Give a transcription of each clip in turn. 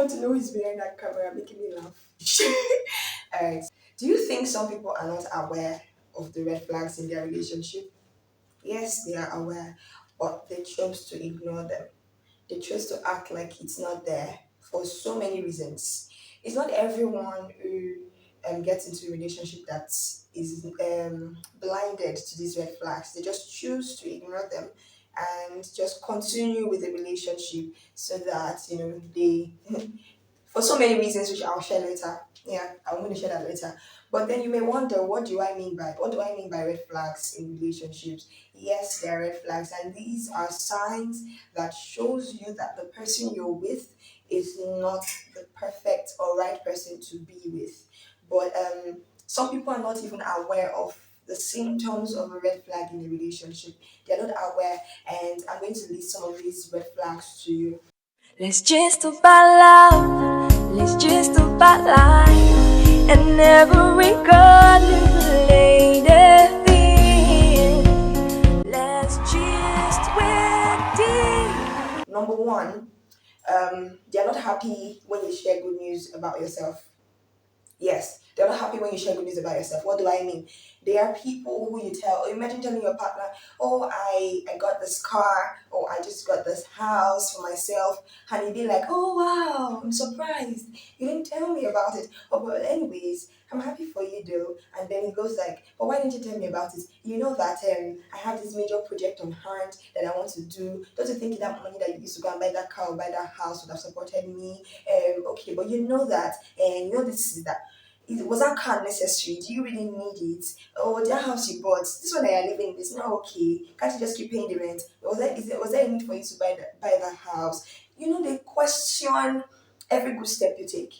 want to know who's behind that camera making me laugh. Alright. Do you think some people are not aware of the red flags in their relationship? Yes, they are aware, but they chose to ignore them. They chose to act like it's not there for so many reasons. It's not everyone who gets into a relationship that is blinded to these red flags. They just choose to ignore them and just continue with the relationship so that they for so many reasons which I'll share later. Yeah, I'm going to share that later. But then you may wonder, what do I mean by red flags in relationships? Yes, there are red flags, and these are signs that shows you that the person you're with is not the perfect or right person to be with. But some people are not even aware of the symptoms of a red flag in a relationship. They're not aware, and I'm going to list some of these red flags to you. Let's just about love, let's just about life, and never regard the later thing. Let's just wait deep. Number one, they're not happy when you share good news about yourself. Yes, they're not happy when you share good news about yourself. What do I mean? They are people who you tell, imagine telling your partner, oh, I got this car, or I just got this house for myself. And you'd be like, oh, wow, I'm surprised. You didn't tell me about it. Oh, but anyways, I'm happy for you though. And then he goes like, but why didn't you tell me about it? You know that I have this major project on hand that I want to do. Don't you think that money that you used to go and buy that car or buy that house would have supported me? Okay, but you know that, and you know this is that. Was that car necessary? Do you really need it? Or that house you bought, this one that you're living in is not okay. Can't you just keep paying the rent? Was there a need for you to buy that house? They question every good step you take.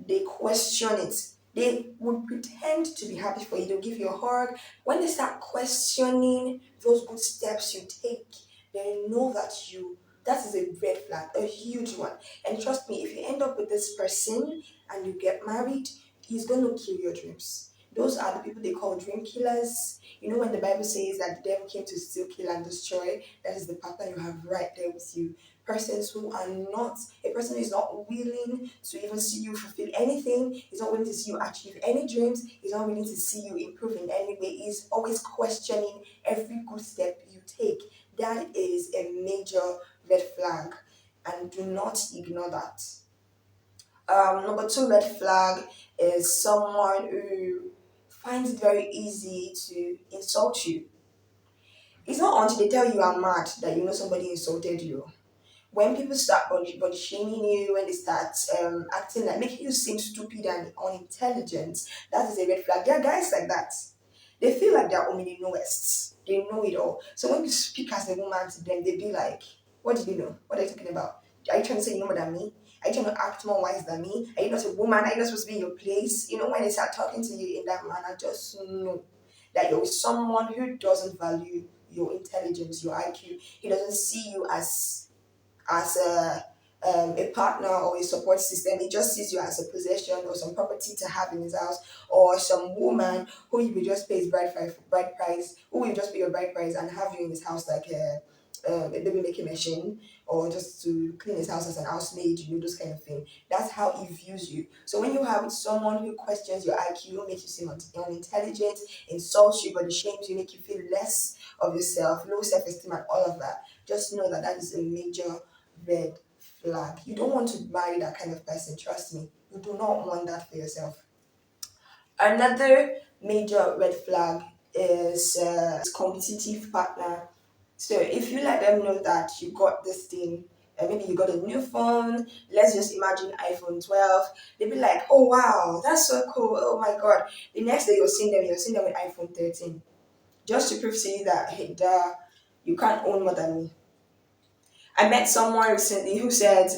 They question it. They would pretend to be happy for you. They'll give you a hug. When they start questioning those good steps you take, they know that is a red flag, a huge one. And trust me, if you end up with this person and you get married, he's going to kill your dreams. Those are the people they call dream killers. You know, when the Bible says that the devil came to steal, kill, and destroy, that is the partner you have right there with you. Persons who are not, a person who is not willing to even see you fulfill anything, is not willing to see you achieve any dreams, is not willing to see you improve in any way, is always questioning every good step you take. That is a major red flag, and do not ignore that. Number two red flag is someone who finds it very easy to insult you. It's not until they tell you are mad that you know somebody insulted you. When people start body shaming you, when they start acting like making you seem stupid and unintelligent, that is a red flag. There are guys like that. They feel like they're only knowest. They know it all. So when you speak as a woman to them, they be like, "What did you know? What are you talking about? Are you trying to say you know more than me? Are you trying to act more wise than me? Are you not a woman? Are you not supposed to be in your place?" When they start talking to you in that manner, just know that you're with someone who doesn't value your intelligence, your IQ. He doesn't see you as a partner or a support system. He just sees you as a possession or some property to have in his house, or some woman who he will just pay his bride price, who will just pay your bride price and have you in his house like a baby making machine, or just to clean his house as an housemaid, those kind of thing. That's how he views you. So when you have someone who questions your IQ, who makes you seem unintelligent, insults you, body shames you, make you feel less of yourself, low self-esteem and all of that, just know that that is a major red flag. You don't want to marry that kind of person, trust me. You do not want that for yourself. Another major red flag is competitive partner. So if you let them know that you got this thing, and maybe you got a new phone, let's just imagine iPhone 12, they'll be like, oh wow, that's so cool, oh my god. The next day you're seeing them with iPhone 13. Just to prove to you that, hey, duh, you can't own more than me. I met someone recently who said,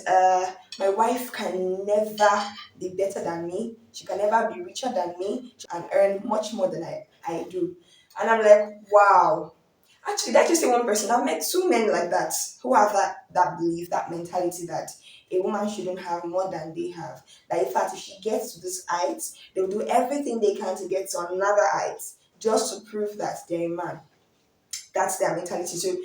my wife can never be better than me. She can never be richer than me and earn much more than I do. And I'm like, wow. Actually, that's just one person. I've met two men like that who have that belief, that mentality that a woman shouldn't have more than they have. That in fact, if she gets to this height, they'll do everything they can to get to another height just to prove that they're a man. That's their mentality. So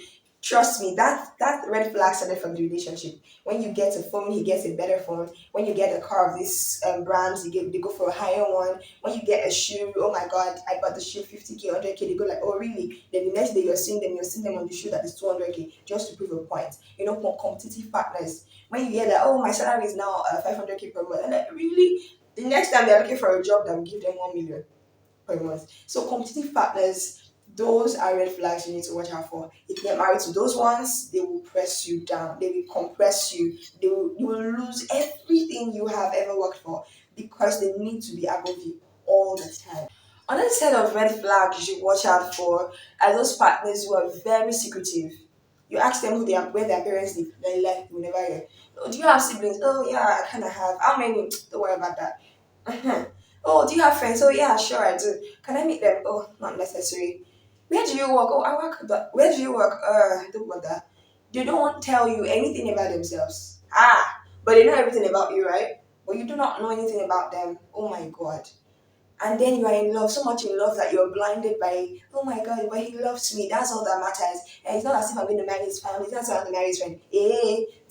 Trust me, that red flag started from the relationship. When you get a phone, he gets a better phone. When you get a car of these brands, they go for a higher one. When you get a shoe, oh my god, I bought the shoe 50K, 100K. They go like, oh really? Then the next day you're seeing them on the shoe that is 200K just to prove a point. You know, for competitive partners. When you hear that, oh my salary is now 500K per month, and like really, the next time they're looking for a job that will give them 1 million per month. So competitive partners, those are red flags you need to watch out for. If you get married to those ones, they will press you down. They will compress you. You will lose everything you have ever worked for because they need to be above you all the time. Another set of red flags you should watch out for are those partners who are very secretive. You ask them who they are, where their parents live, they like you never hear. Oh, do you have siblings? Oh yeah, I kind of have. How many? Don't worry about that. Uh-huh. Oh, do you have friends? Oh yeah, sure I do. Can I meet them? Oh, not necessary. Where do you work? Oh, I work. But where do you work? Don't bother. They don't want to tell you anything about themselves. Ah, but they know everything about you, right? But you do not know anything about them. Oh my god. And then you are in love, so much in love that you're blinded by, oh my god, but he loves me. That's all that matters. And it's not as if I'm going to marry his family. It's not as if I'm going to marry his friend.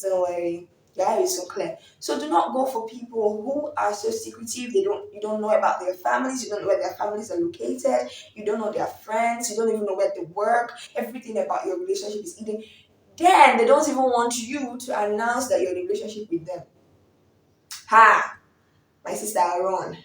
Don't worry. That is so clear. So do not go for people who are so secretive. You don't know about their families. You don't know where their families are located. You don't know their friends. You don't even know where they work. Everything about your relationship is hidden. Then they don't even want you to announce that you're in a relationship with them. Ha! My sister, run.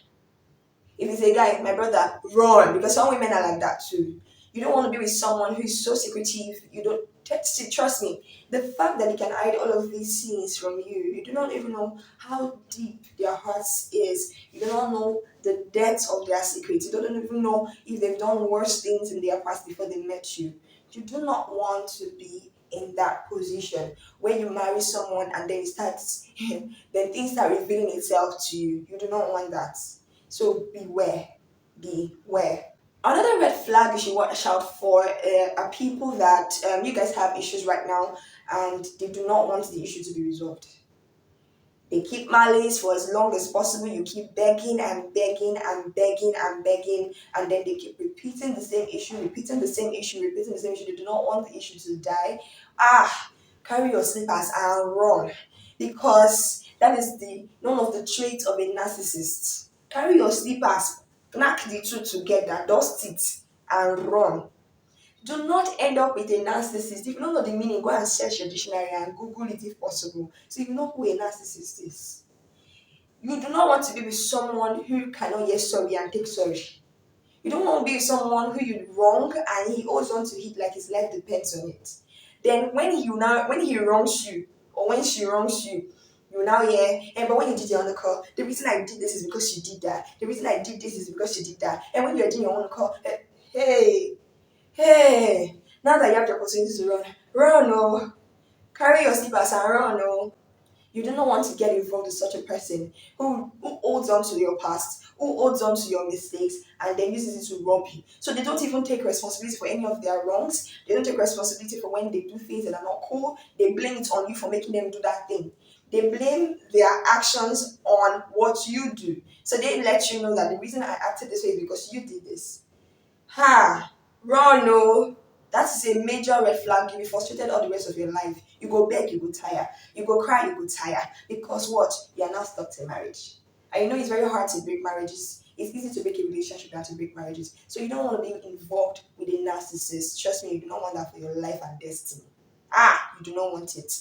If it's a guy, my brother, run. Because some women are like that too. You don't want to be with someone who is so secretive. You don't see, trust me. The fact that they can hide all of these things from you, you do not even know how deep their hearts is. You do not know the depth of their secrets. You don't even know if they've done worse things in their past before they met you. You do not want to be in that position where you marry someone and then it starts then things start revealing itself to you. You do not want that. So beware, beware. Another red flag you should watch out for are people that you guys have issues right now and they do not want the issue to be resolved. They keep malice for as long as possible. You keep begging and begging and begging and begging, and then they keep repeating the same issue, repeating the same issue, repeating the same issue. They do not want the issue to die. Carry your slippers and run, because that is the one of the traits of a narcissist. Carry your slippers, knack the two together, dust it, and run. Do not end up with a narcissist. If you don't know the meaning, go and search your dictionary and Google it if possible. So you know who a narcissist is. You do not want to be with someone who cannot hear sorry and take sorry. You don't want to be with someone who you wrong and he holds on to it like his life depends on it. Then when he wrongs you or when she wrongs you, you now hear, and but when you did your own call, the reason I did this is because she did that. The reason I did this is because she did that. And when you're doing your own call, hey, hey, now that you have the opportunity to run, run, oh, carry your slippers and run, oh. You do not want to get involved with such a person who holds on to your past, who holds on to your mistakes, and then uses it to rob you. So they don't even take responsibility for any of their wrongs. They don't take responsibility for when they do things that are not cool. They blame it on you for making them do that thing. They blame their actions on what you do. So they let you know that the reason I acted this way is because you did this. Ha! Run, no. That is a major red flag. You'll be frustrated all the rest of your life. You go beg, you go tire. You go cry, you go tire. Because what? You are now stuck in marriage. And you know it's very hard to break marriages. It's easy to break a relationship than to break marriages. So you don't want to be involved with a narcissist. Trust me, you do not want that for your life and destiny. You do not want it.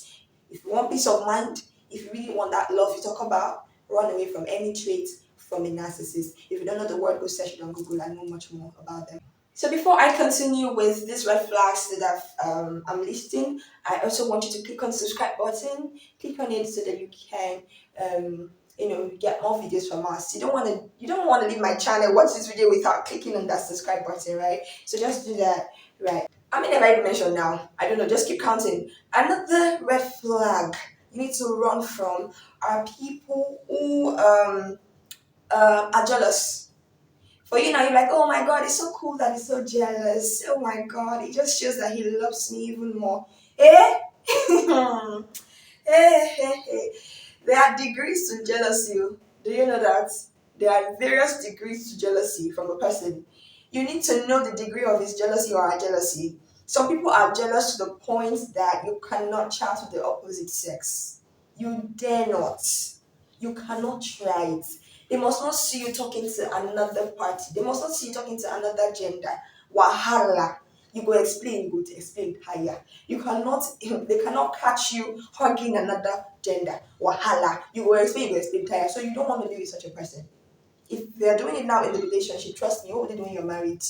If you want peace of mind, if you really want that love you talk about, run away from any trait from a narcissist. If you don't know the word, go search it on Google and know much more about them. So before I continue with these red flags that I'm listing, I also want you to click on the subscribe button. Click on it so that you can get more videos from us. You don't want to leave my channel, watch this video without clicking on that subscribe button, right? So just do that, right? I mean, if I mention now, I don't know, just keep counting. Another red flag you need to run from are people who are jealous. For you now, you're like, oh my god, it's so cool that he's so jealous. Oh my god, it just shows that he loves me even more. Eh? Hey. There are degrees to jealousy. Do you know that? There are various degrees to jealousy from a person. You need to know the degree of his jealousy or her jealousy. Some people are jealous to the point that you cannot chat with the opposite sex. You dare not. You cannot try it. They must not see you talking to another party. They must not see you talking to another gender. Wahala. You go explain, you go to explain higher. You cannot, they cannot catch you hugging another gender. Wahala. You go explain higher. So you don't want to be with such a person. If they're doing it now in the relationship, trust me, what would they do when you're married?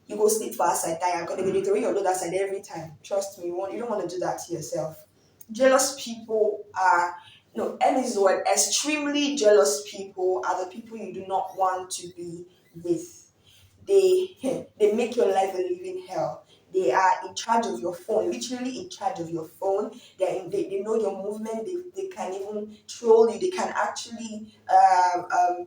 You go sleep for outside tire because they go throw your load outside every time. Trust me, you don't want to do that to yourself. Jealous people are no, and this is the word, extremely jealous people are the people you do not want to be with. They make your life a living hell. They are in charge of your phone, literally in charge of your phone. They know your movement. They can even troll you. They can actually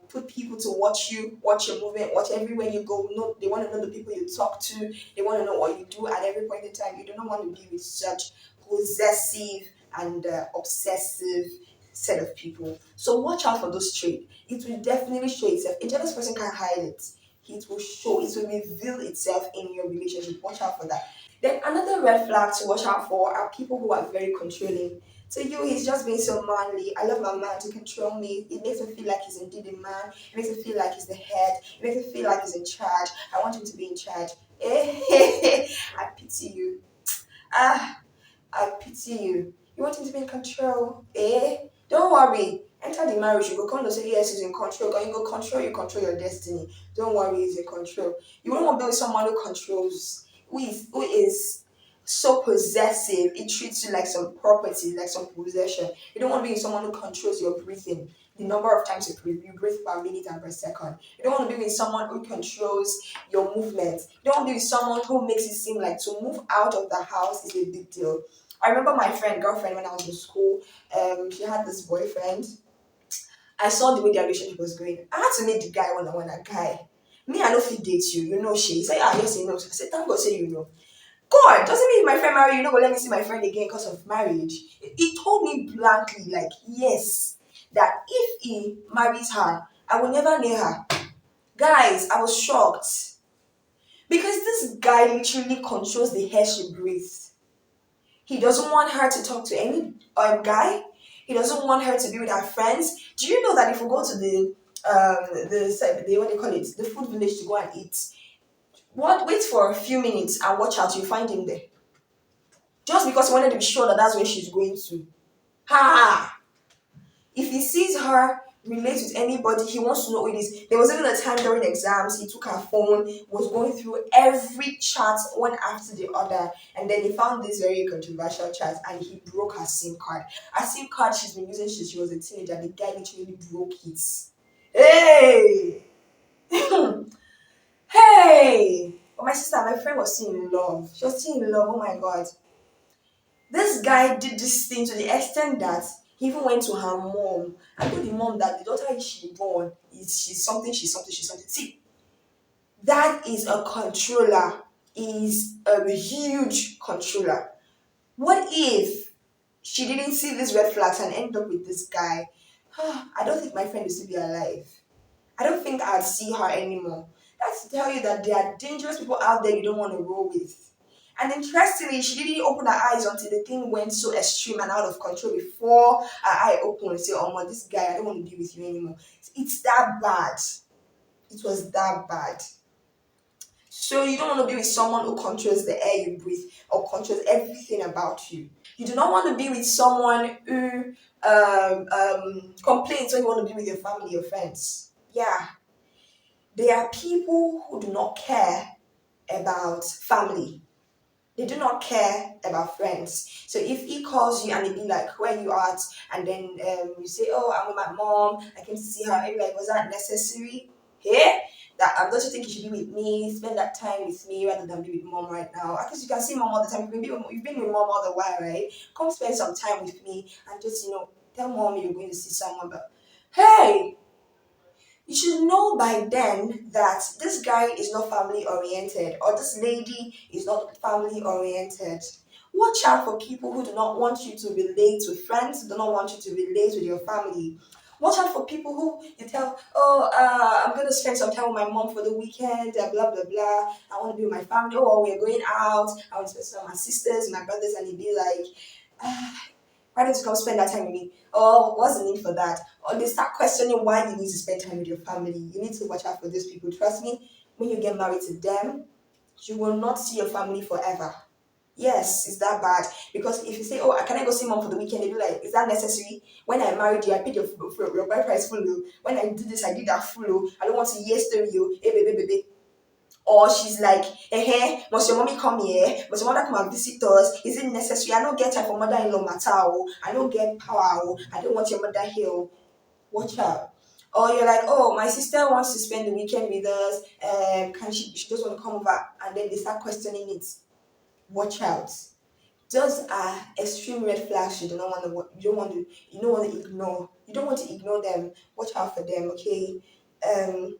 put people to watch you, watch your movement, watch everywhere you go. No, they want to know the people you talk to. They want to know what you do at every point in time. You do not want to be with such possessive and obsessive set of people. So watch out for those traits. It will definitely show itself. A jealous person can't hide it. It will show, it will reveal itself in your relationship. Watch out for that. Then another red flag to watch out for are people who are very controlling. So you, he's just being so manly. I love my man to control me. It makes me feel like he's indeed a man. It makes me feel like he's the head. It makes me feel like he's in charge. I want him to be in charge. I pity you. Ah, I pity you. You want him to be in control? Don't worry. Enter the marriage. You go come to say yes, he's in control. Can you go control? You control your destiny. Don't worry, he's in control. You don't want to be with someone who controls, who is so possessive. It treats you like some property, like some possession. You don't want to be with someone who controls your breathing. The number of times you breathe per minute and per second. You don't want to be with someone who controls your movement. You don't want to be with someone who makes it seem like to move out of the house is a big deal. I remember my girlfriend, when I was in school. She had this boyfriend. I saw the way their relationship was going. I had to meet the guy one on one. A guy, me, I know if he dates you. You know she. He said, ah, yes, he knows. I said, thank God, say you know. God doesn't mean if my friend marry you. Not gonna let me see my friend again because of marriage. He told me blankly, like, yes, that if he marries her, I will never near her. Guys, I was shocked because this guy literally controls the air she breathes. He doesn't want her to talk to any guy. He doesn't want her to be with her friends. Do you know that if we go to the what do you call it, the food village to go and eat, wait for a few minutes and watch out, you find him there. Just because he wanted to be sure that that's where she's going to. Ha! If he sees her relate with anybody, he wants to know who it is. There was even a time during exams, he took her phone, was going through every chat one after the other, and then he found this very controversial chat and he broke her SIM card. Her SIM card she's been using since she was a teenager. The guy literally broke it. Hey! Hey! But my sister, my friend was still in love. She was still in love. Oh my god. This guy did this thing to the extent that he even went to her mom and told the mom that the daughter she born is she's something, she's something, she's something. See, that is a controller, is a huge controller. What if she didn't see these red flags and end up with this guy? I don't think my friend will still be alive. I don't think I'd see her anymore. That's to tell you that there are dangerous people out there you don't want to roll with. And interestingly, she didn't open her eyes until the thing went so extreme and out of control before her eye opened and said, oh my, this guy, I don't want to be with you anymore. It's that bad. It was that bad. So you don't want to be with someone who controls the air you breathe or controls everything about you. You do not want to be with someone who complains when you want to be with your family, your friends. Yeah. There are people who do not care about family. They do not care about friends. So if he calls you and he be like, where you at? And then you say, oh, I'm with my mom. I came to see her. Maybe like, was that necessary? Hey, that don't you think you should be with me? Spend that time with me rather than be with mom right now. At least you can see mom all the time. You've been with mom all the while, right? Come spend some time with me and just, tell mom you're going to see someone. But hey, you should know by then that this guy is not family oriented or this lady is not family oriented. Watch out for people who do not want you to relate with friends, do not want you to relate with your family. Watch out for people who you tell, I'm gonna spend some time with my mom for the weekend, blah blah blah. I want to be with my family. Oh, we're going out. I want to spend some with my sisters, my brothers, and he'd be like, why don't you come spend that time with me? Oh, what's the need for that? Or they start questioning why you need to spend time with your family. You need to watch out for these people. Trust me, when you get married to them, you will not see your family forever. Yes, it's that bad. Because if you say, "Oh, can I go see mom for the weekend?" They'll be like, "Is that necessary? When I married you, I paid your bride price full. Oh. When I did this, I did that full. Oh. I don't want to hear story. Oh, hey, baby, baby." Or she's like, must your mommy come here? Must your mother come and visit us? Is it necessary? I don't get time for mother-in-law matter. Oh. I don't get power. Oh. I don't want your mother here. Oh. Watch out. Or you're like, oh, my sister wants to spend the weekend with us. Can she just want to come over? And then they start questioning it. Watch out. Those are extreme red flags you do not want to you don't want to ignore. You don't want to ignore them. Watch out for them, okay? Um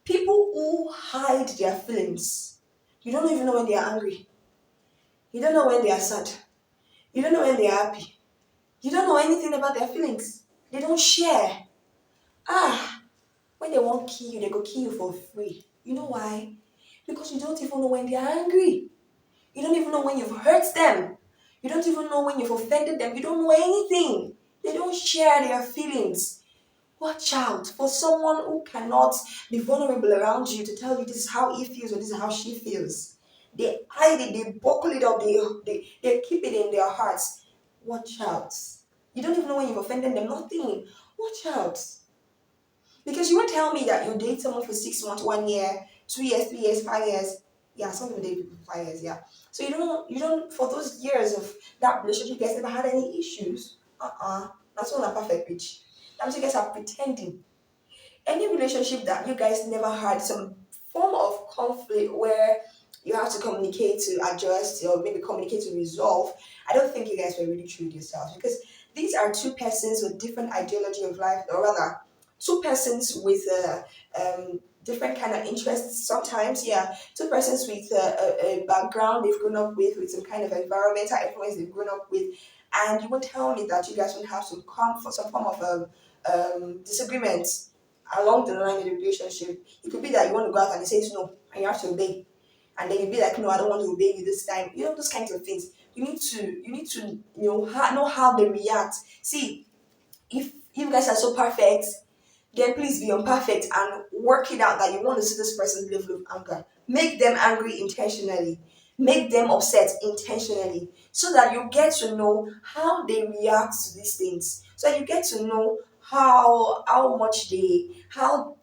People who hide their feelings. You don't even know when they are angry. You don't know when they are sad. You don't know when they are happy. You don't know anything about their feelings. They don't share. When they won't kill you, they go kill you for free. You know why? Because you don't even know when they are angry. You don't even know when you've hurt them. You don't even know when you've offended them. You don't know anything. They don't share their feelings. Watch out for someone who cannot be vulnerable around you to tell you this is how he feels or this is how she feels. They hide it, they buckle it up, they keep it in their hearts. Watch out. You don't even know when you've offended them, nothing. Watch out. Because you won't tell me that you date someone for 6 months, 1 year, 2 years, 3 years, 5 years. Yeah, some people date people for 5 years, yeah. So you don't for those years of that relationship, you guys never had any issues. That's not a perfect pitch. That means you guys are pretending. Any relationship that you guys never had some form of conflict where you have to communicate to adjust or maybe communicate to resolve, I don't think you guys were really true with yourselves because these are two persons with different ideology of life, or rather, two persons with different kind of interests. Sometimes, yeah, two persons with a background they've grown up with some kind of environmental influence they've grown up with, and you won't tell me that you guys won't have some form of disagreement along the line in the relationship. It could be that you want to go out and he says no, and you have to obey. And then you'll be like, no, I don't want to obey you this time. You know, those kinds of things. You need to know how they react. See, if you guys are so perfect, then please be imperfect and work it out that you want to see this person's level of anger. Make them angry intentionally. Make them upset intentionally. So that you get to know how they react to these things. So that you get to know how much how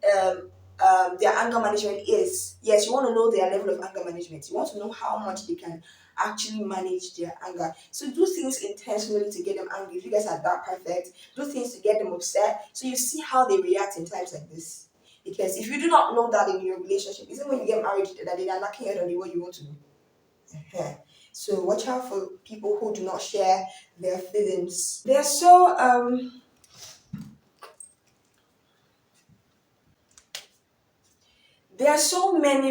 their anger management is. Yes, you want to know their level of anger management. You want to know how much they can actually manage their anger. So do things intentionally to get them angry. If you guys are that perfect, do things to get them upset. So you see how they react in times like this. Because if you do not know that in your relationship, even when you get married, that they are knocking head on the way you want to know. Ehen. So watch out for people who do not share their feelings. They're so There are so many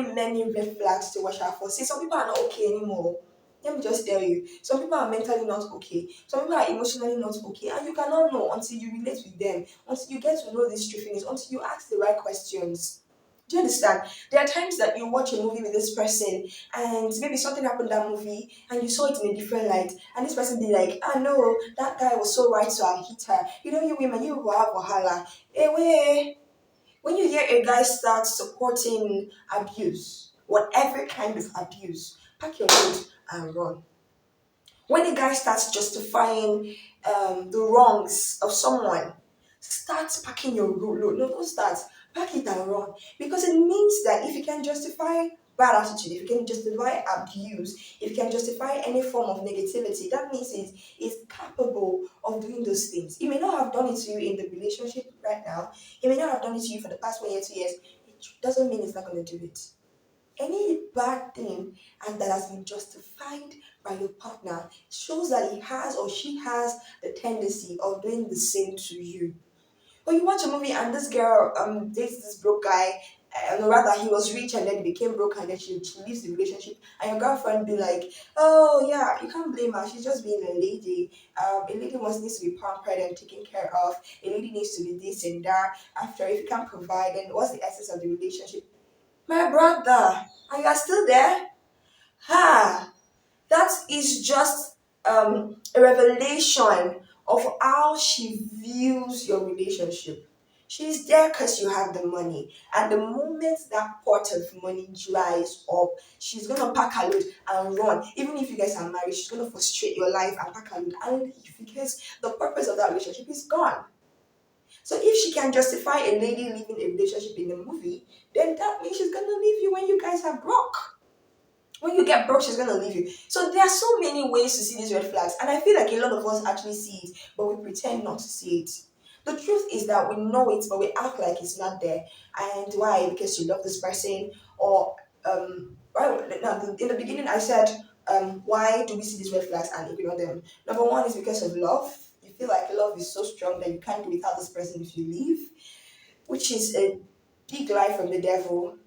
red flags to watch out for. See, some people are not okay anymore. Let me just tell you. Some people are mentally not okay. Some people are emotionally not okay. And you cannot know until you relate with them, until you get to know these true feelings, until you ask the right questions. Do you understand? There are times that you watch a movie with this person and maybe something happened in that movie and you saw it in a different light. And this person be like, no, that guy was so right to have hit her. You know, you women, you will have wahala. Anyway, when you hear a guy start supporting abuse, whatever kind of abuse, pack your load and run. When a guy starts justifying the wrongs of someone, start packing your load. No, don't start. Pack it and run. Because it means that if you can justify bad attitude, if you can justify abuse, if you can justify any form of negativity, that means it's capable of doing those things. He may not have done it to you in the relationship right now. He may not have done it to you for the past 1 year, 2 years. It doesn't mean it's not going to do it. Any bad thing and that has been justified by your partner shows that he has or she has the tendency of doing the same to you. Or you watch a movie and this girl dates this broke guy or rather he was rich and then he became broke and then she leaves the relationship, and your girlfriend be like, oh yeah, you can't blame her, she's just being a lady. A lady wants needs to be pampered and taken care of. A lady needs to be this and that. After, if you can't provide, then what's the essence of the relationship? My brother, and you are still there? Ha! That is just a revelation of how she views your relationship. She's there because you have the money. And the moment that pot of money dries up, she's going to pack her load and run. Even if you guys are married, she's going to frustrate your life and pack her load and leave because the purpose of that relationship is gone. So if she can justify a lady leaving a relationship in the movie, then that means she's going to leave you when you guys are broke. When you get broke, she's gonna leave you. So there are so many ways to see these red flags, and I feel like a lot of us actually see it, but we pretend not to see it. The truth is that we know it, but we act like it's not there. And why? Because you love this person, or well, now in the beginning I said, why do we see these red flags and ignore them? Number one is because of love. You feel like love is so strong that you can't do without this person if you leave, which is a big lie from the devil.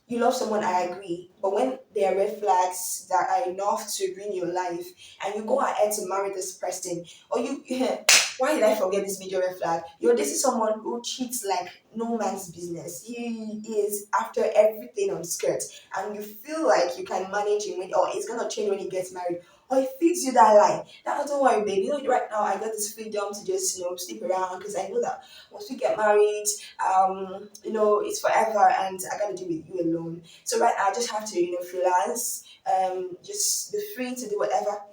You love someone, I agree, but when there are red flags that are enough to ruin your life, and you go ahead to marry this person, or you, why did I forget this major red flag? You're dating someone who cheats like no man's business. He is after everything on skirts, and you feel like you can manage him, or it's gonna change when he gets married. Or he feeds you that lie. That don't worry, babe. You know, right now I got this freedom to just sleep around because I know that once we get married, it's forever and I gotta do with you alone. So right now I just have to, freelance, just be free to do whatever.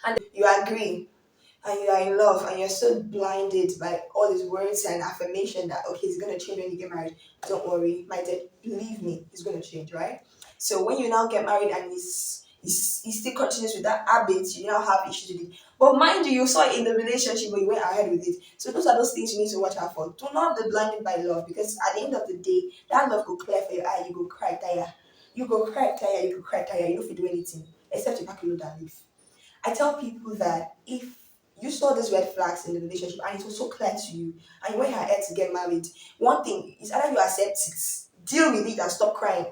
And you agree and you are in love and you're so blinded by all these words and affirmation that okay, he's gonna change when you get married. Don't worry, my dad, believe me, he's gonna change, right? So when you now get married and he still continues with that habit, you now have issues with it. But mind you, you saw it in the relationship, but you went ahead with it. So those are those things you need to watch out for. Do not be blinded by love because at the end of the day, that love will clear for your eye. You go cry, tire. You go cry, tire. You go cry, tire. You don't feel do anything except you pack a load and leave. I tell people that if you saw these red flags in the relationship and it was so clear to you and you went ahead to get married, one thing is either you accept it, deal with it and stop crying.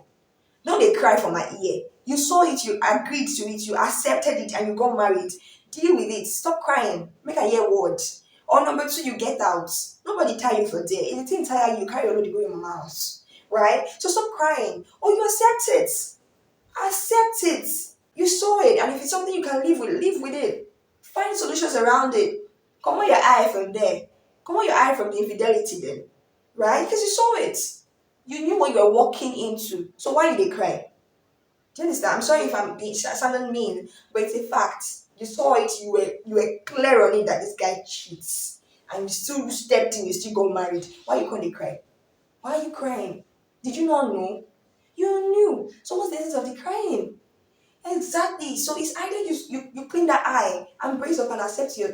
Don't they cry for my ear. You saw it, you agreed to it, you accepted it and you got married. Deal with it. Stop crying. Make a hear word. Or number two, you get out. Nobody tie you for there. If the thing tire you, carry your load, you go in your mama house. Right? So stop crying. Or you accept it. Accept it. You saw it, and if it's something you can live with it. Find solutions around it. Come on your eye from there. Come on your eye from the infidelity then. Right? Because you saw it. You knew what you were walking into. So why did they cry? Do you understand? I'm sorry if I'm being sounding mean, but it's a fact. You saw it, you were clear on it that this guy cheats. And you still stepped in, you still got married. Why you couldn't cry? Why are you crying? Did you not know? You knew. So what's the essence of the crying? Exactly. So it's either you clean that eye and brace up and accept your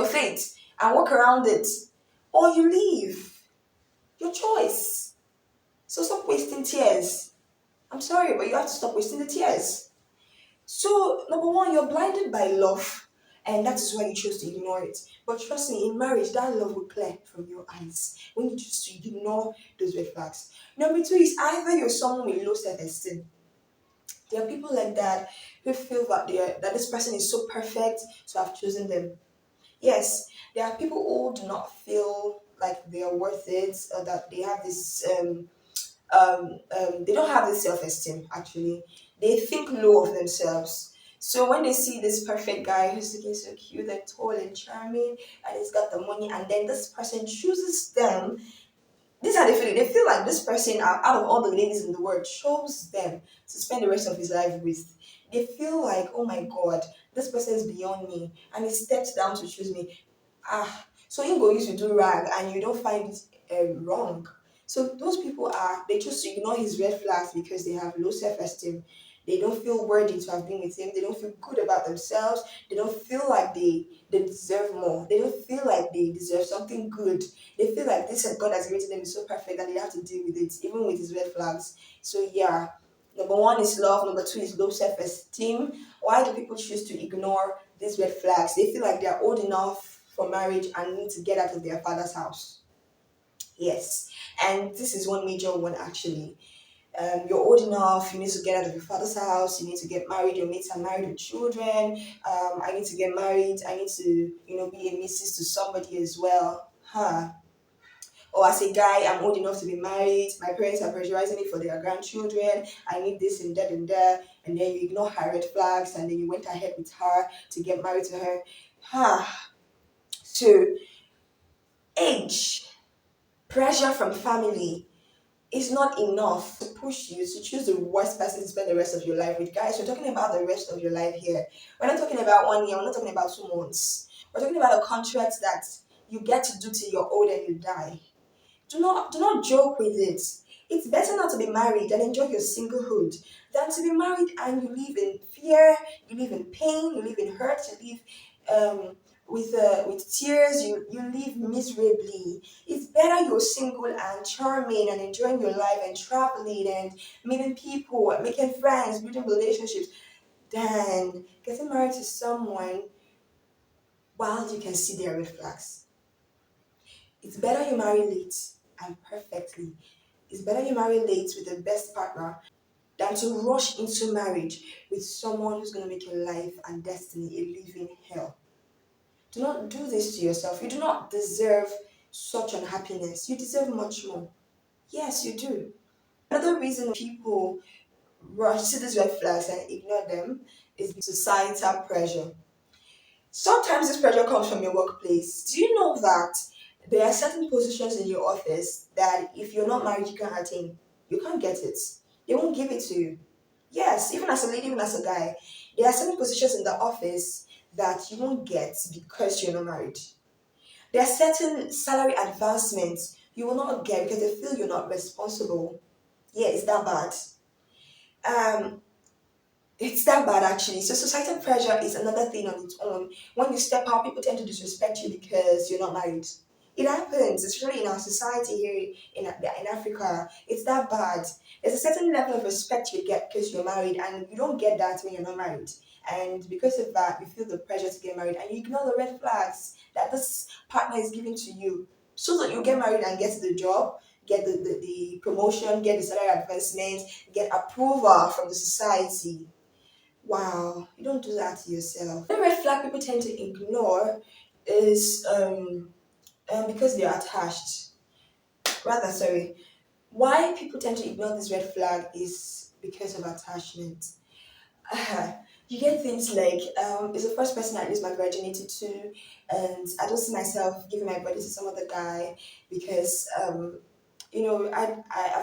fate and walk around it, or you leave. Your choice. So stop wasting tears. I'm sorry, but you have to stop wasting the tears. So number one, you're blinded by love, and that is why you choose to ignore it. But trust me, in marriage, that love will clear from your eyes when you choose to ignore those red flags. Number two is either you're someone with low self-esteem. There are people like that who feel that this person is so perfect, so I've chosen them. Yes, there are people who do not feel like they are worth it, or that they have this they don't have this self-esteem. Actually, they think low of themselves. So when they see this perfect guy who's looking so cute and tall and charming, and he's got the money, and then this person chooses them, these are the feeling. They feel like this person, out of all the ladies in the world, chose them to spend the rest of his life with. They feel like, oh my god, this person is beyond me, and he steps down to choose me. So you go used to do rag, and you don't find it wrong. So those people they choose to ignore his red flags because they have low self-esteem. They don't feel worthy to have been with him. They don't feel good about themselves. They don't feel like they deserve more. They don't feel like they deserve something good. They feel like this God has created them is so perfect and they have to deal with it, even with his red flags. So yeah, number one is love. Number two is low self-esteem. Why do people choose to ignore these red flags? They feel like they are old enough for marriage and need to get out of their father's house. Yes, and this is one major one actually. You're old enough, you need to get out of your father's house, you need to get married, your mates are married with children. I need to get married, I need to, be a missus to somebody as well. Huh. Or as a guy, I'm old enough to be married, my parents are pressurizing me for their grandchildren, I need this and that, and then you ignore her red flags and then you went ahead with her to get married to her. Huh. So, age, pressure from family, is not enough to push you to choose the worst person to spend the rest of your life with. Guys, we're talking about the rest of your life here. We're not talking about 1 year, we're not talking about 2 months. We're talking about a contract that you get to do till you're old and you die. Do not joke with it. It's better not to be married and enjoy your singlehood than to be married and you live in fear, you live in pain, you live in hurt, you live with tears, you live miserably. It's better you're single and charming and enjoying your life and traveling and meeting people, making friends, building relationships, than getting married to someone while you can see their red flags. It's better you marry late and perfectly. It's better you marry late with the best partner than to rush into marriage with someone who's going to make your life and destiny a living hell. Do not do this to yourself. You do not deserve such unhappiness. You deserve much more. Yes, you do. Another reason people rush to these red flags and ignore them is societal pressure. Sometimes this pressure comes from your workplace. Do you know that there are certain positions in your office that if you're not married, you can't attain? You can't get it. They won't give it to you. Yes, even as a lady, even as a guy, there are certain positions in the office that you won't get because you're not married. There are certain salary advancements you will not get because they feel you're not responsible. Yeah, it's that bad. Um, It's that bad actually. So societal pressure is another thing on its own. When you step out, people tend to disrespect you because you're not married. It happens, especially in our society here in Africa. It's that bad. There's a certain level of respect you get because you're married, and you don't get that when you're not married. And because of that, you feel the pressure to get married, and you ignore the red flags that this partner is giving to you, so that you get married and get the job, get the promotion, get the salary advancement, get approval from the society. Wow, you don't do that to yourself. The red flag people tend to ignore is because they are attached. Rather, sorry. Why people tend to ignore this red flag is because of attachment. You get things like, it's the first person I lose my virginity to, and I don't see myself giving my body to some other guy because, I've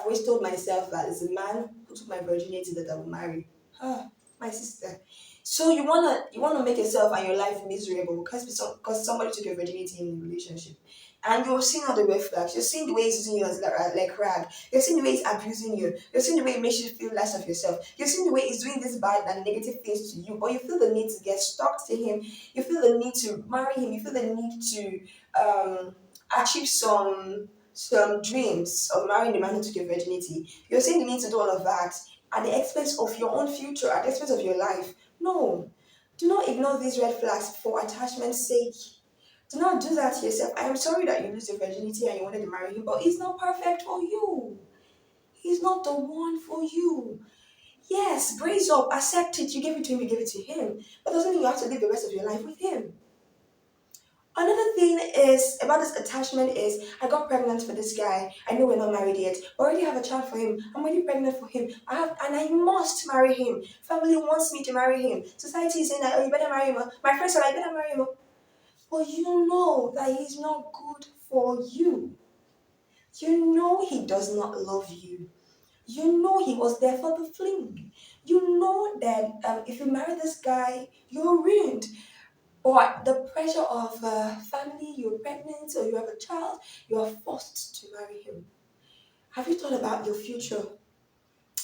always told myself that it's a man who took my virginity that I will marry. Ah, my sister. So you wanna make yourself and your life miserable because somebody took your virginity in a relationship, and you're seeing all the red flags. You're seeing the way he's using you as like rag. You're seeing the way he's abusing you. You're seeing the way it makes you feel less of yourself. You're seeing the way he's doing this bad and negative things to you, but you feel the need to get stuck to him. You feel the need to marry him. You feel the need to achieve some dreams of marrying the man who took your virginity. You're seeing the need to do all of that at the expense of your own future, at the expense of your life. No. Do not ignore these red flags for attachment's sake. Do not do that to yourself. I am sorry that you lose your virginity and you wanted to marry him, but he's not perfect for you. He's not the one for you. Yes, brace up, accept it. You gave it to him, you gave it to him. But doesn't mean you have to live the rest of your life with him. Another thing is about this attachment is I got pregnant for this guy. I know we're not married yet. I already have a child for him. I'm already pregnant for him. I must marry him. Family wants me to marry him. Society is saying that oh you better marry him. My friends are like better marry him. But you know that he's not good for you. You know he does not love you. You know he was there for the fling. You know that if you marry this guy, you're ruined. Or the pressure of family, you're pregnant or you have a child, you are forced to marry him. Have you thought about your future?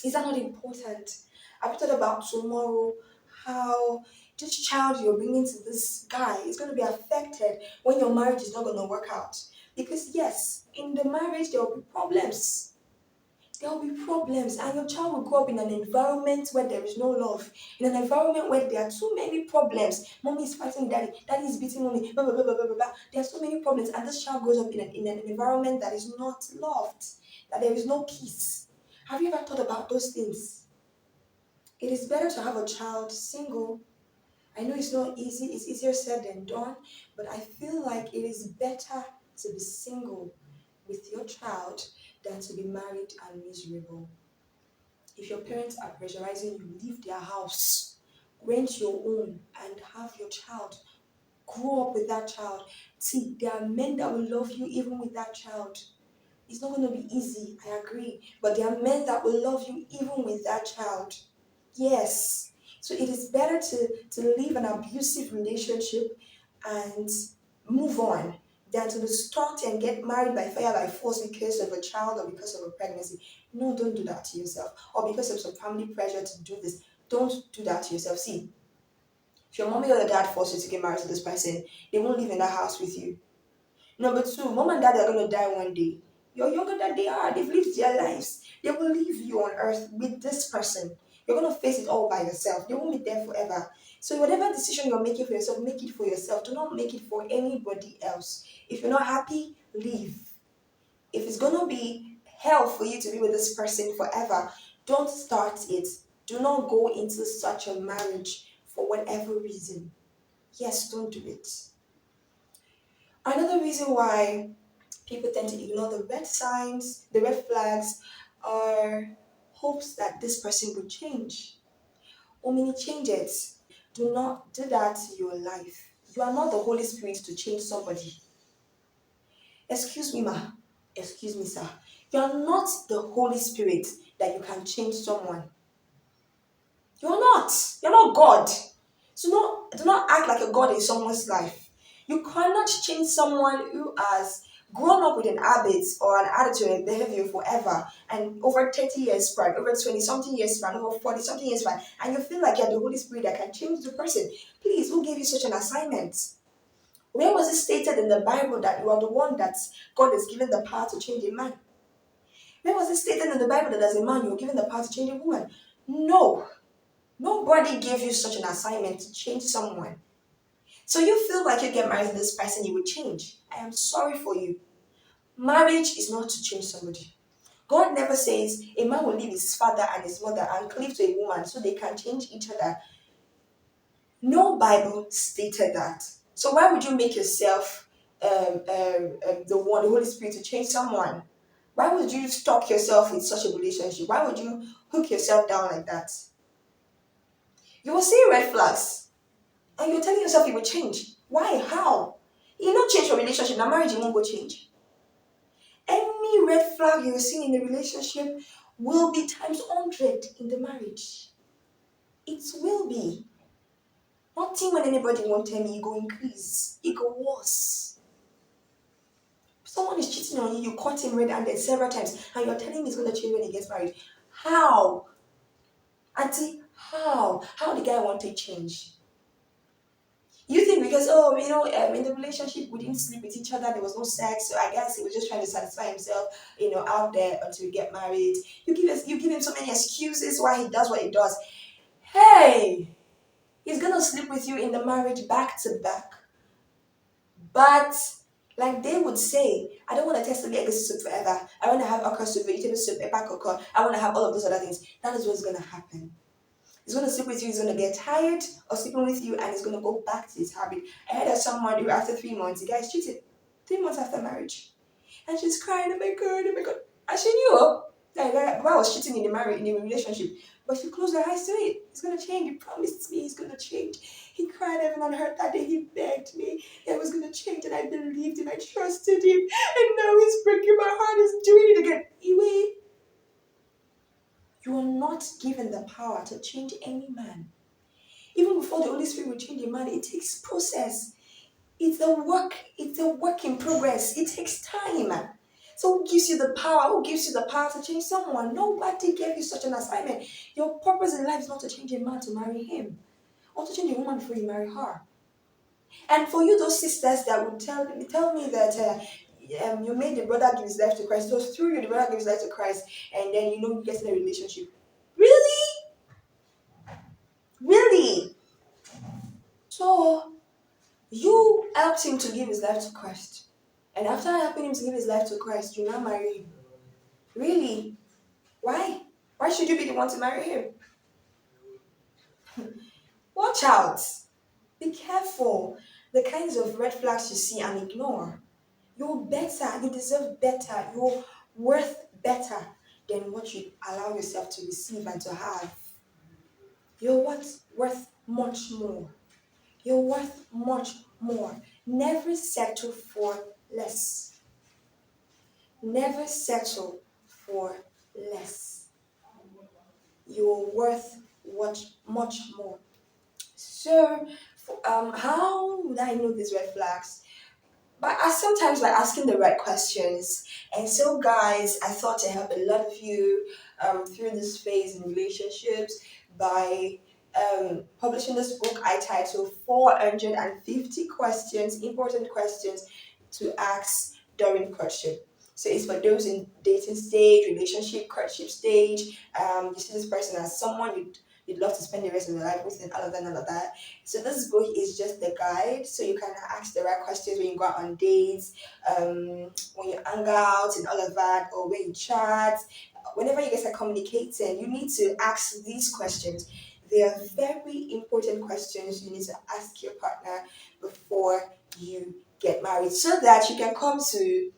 Is that not important? Have you thought about tomorrow? How this child you're bringing to this guy is going to be affected when your marriage is not going to work out? Because, yes, in the marriage, there will be problems. There will be problems, and your child will grow up in an environment where there is no love, in an environment where there are too many problems. Mommy is fighting with daddy, daddy is beating mommy, blah, blah, blah, blah, blah, blah, blah. There are so many problems, and this child grows up in an environment that is not loved, that there is no peace. Have you ever thought about those things? It is better to have a child single. I know it's not easy, it's easier said than done, but I feel like it is better to be single with your child than to be married and miserable. If your parents are pressurizing you, leave their house, rent your own, and have your child. Grow up with that child. See, there are men that will love you even with that child. It's not going to be easy, I agree, but there are men that will love you even with that child. Yes. So it is better to leave an abusive relationship and move on than to start and get married by fire by force because of a child or because of a pregnancy. No, don't do that to yourself. Or because of some family pressure to do this. Don't do that to yourself. See, if your mommy or your dad forced you to get married to this person, they won't live in that house with you. Number two, mom and dad are going to die one day. You're younger than they are. They've lived their lives. They will leave you on earth with this person. You're going to face it all by yourself. They won't be there forever. So whatever decision you're making for yourself, make it for yourself. Do not make it for anybody else. If you're not happy, leave. If it's going to be hell for you to be with this person forever, don't start it. Do not go into such a marriage for whatever reason. Yes, don't do it. Another reason why people tend to ignore the red signs, the red flags, are hopes that this person will change. Omini, change it. Do not do that to your life. You are not the Holy Spirit to change somebody. Excuse me, ma. Excuse me, sir. You are not the Holy Spirit that you can change someone. You're not. You're not God. So do not act like a God in someone's life. You cannot change someone who has grown up with an habit or an attitude and behavior forever and over 30 years span, over 20 something years span, over 40 something years span, and you feel like you're the Holy Spirit that can change the person. Please, who gave you such an assignment? Where was it stated in the Bible that you are the one that God is given the power to change a man? Where was it stated in the Bible that as a man you are given the power to change a woman? No. Nobody gave you such an assignment to change someone. So you feel like you get married to this person, you will change. I am sorry for you. Marriage is not to change somebody. God never says a man will leave his father and his mother and cleave to a woman so they can change each other. No Bible stated that. So why would you make yourself the Holy Spirit to change someone? Why would you stalk yourself with such a relationship? Why would you hook yourself down like that? You will see red flags. And you're telling yourself it will change. Why? How? You not change your relationship. Now marriage you won't go change. Any red flag you will see in the relationship will be times 100 in the marriage. It will be. Nothing when anybody won't tell me, you go increase. It go worse. Someone is cheating on you, you caught him red-handed several times, and you're telling him he's going to change when he gets married. How? Auntie, how? How the guy want to change? You think because, in the relationship we didn't sleep with each other, there was no sex, so I guess he was just trying to satisfy himself, out there until we get married. You give him so many excuses why he does what he does. Hey, he's gonna sleep with you in the marriage back to back. But like they would say, I don't want to test the legacy soup forever. I want to have okra soup, vegetable soup, epakoko. I want to have all of those other things. That is what's gonna happen. He's going to sleep with you, he's going to get tired of sleeping with you, and he's going to go back to his habit. I heard of someone who, after 3 months, the guy cheated. 3 months after marriage. And she's crying, oh my God, oh my God. And she knew that the guy was cheating in the marriage, in the relationship. But she closed her eyes to it. He's going to change. He promised me he's going to change. He cried heaven and earth that day. He begged me that he was going to change, and I believed him. I trusted him. And now he's breaking my heart. He's doing it again. Iwe, you are not given the power to change any man. Even before the Holy Spirit will change a man, it takes process. It's a work in progress. It takes time. So who gives you the power? Who gives you the power to change someone? Nobody gave you such an assignment. Your purpose in life is not to change a man to marry him, or to change a woman before you marry her. And for you, those sisters that would tell me that you made the brother give his life to Christ. It was through you the brother gave his life to Christ, and then you get in a relationship. Really, really. So you helped him to give his life to Christ, and after helping him to give his life to Christ, you now marry him. Really? Why? Why should you be the one to marry him? Watch out. Be careful. The kinds of red flags you see and ignore. You're better. You deserve better. You're worth better than what you allow yourself to receive and to have. You're what? Worth much more. You're worth much more. Never settle for less. Never settle for less. You're worth much more. So, how would I know these red flags? But sometimes by asking the right questions. And so, guys, I thought to help a lot of you through this phase in relationships by publishing this book I titled 450 Questions, Important Questions to Ask During Courtship. So it's for those in dating stage, relationship, courtship stage. You see this person as someone you'd love to spend the rest of your life with, and all of that. So this book is just the guide, so you can ask the right questions when you go out on dates, when you hang out and all of that, or when you chat. Whenever you guys are communicating, you need to ask these questions. They are very important questions you need to ask your partner before you get married, so that you can come to,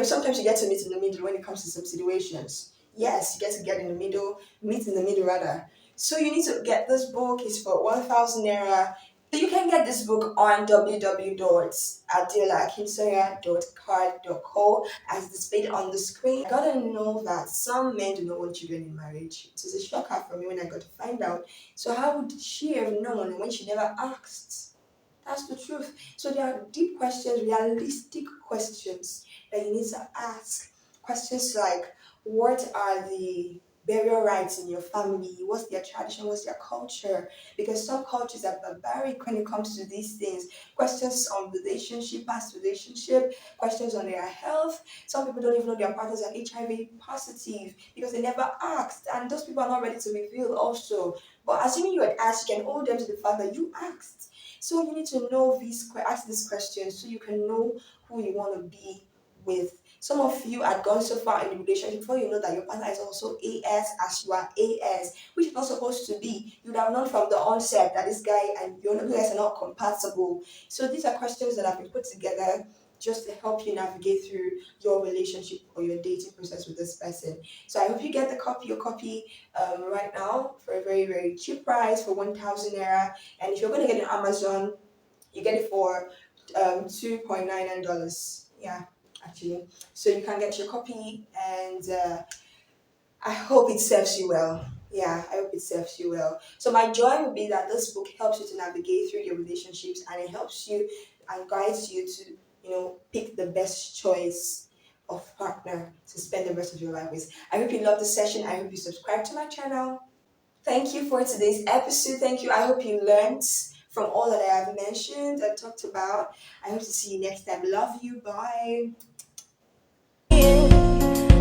sometimes you get to meet in the middle when it comes to some situations. Yes, you get to get in the middle, meet in the middle rather. So you need to get this book. It's for 1,000 naira. So you can get this book on www.adeolaakinsanya.card.co as displayed on the screen. I gotta know that some men do not want children in marriage. It was a shocker for me when I got to find out. So how would she have known when she never asked? That's the truth. So there are deep questions, realistic questions that you need to ask. Questions like, what are the burial rites in your family? What's their tradition? What's their culture? Because some cultures are barbaric when it comes to these things. Questions on relationship, past relationship, questions on their health. Some people don't even know their partners are HIV positive because they never asked, and those people are not ready to reveal also. But assuming you had asked, you can hold them to the fact that you asked. So you need to know ask these questions so you can know who you want to be with. Some of you had gone so far in the relationship before you know that your partner is also AS as you are AS, which is not supposed to be. You would have known from the onset that this guy and you guys are not compatible. So these are questions that have been put together just to help you navigate through your relationship or your dating process with this person. So I hope you get your copy right now for a very, very cheap price for 1,000 naira. And if you're going to get it on Amazon, you get it for $2.99. Yeah, actually. So you can get your copy, and I hope it serves you well. Yeah, I hope it serves you well. So my joy would be that this book helps you to navigate through your relationships, and it helps you and guides you to, pick the best choice of partner to spend the rest of your life with. I hope you love the session. I hope you subscribe to my channel. Thank you for today's episode. Thank you. I hope you learned from all that I have mentioned and talked about. I hope to see you next time. Love you. Bye.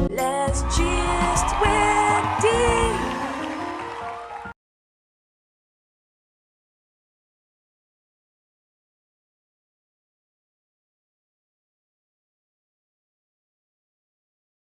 Let's just wait.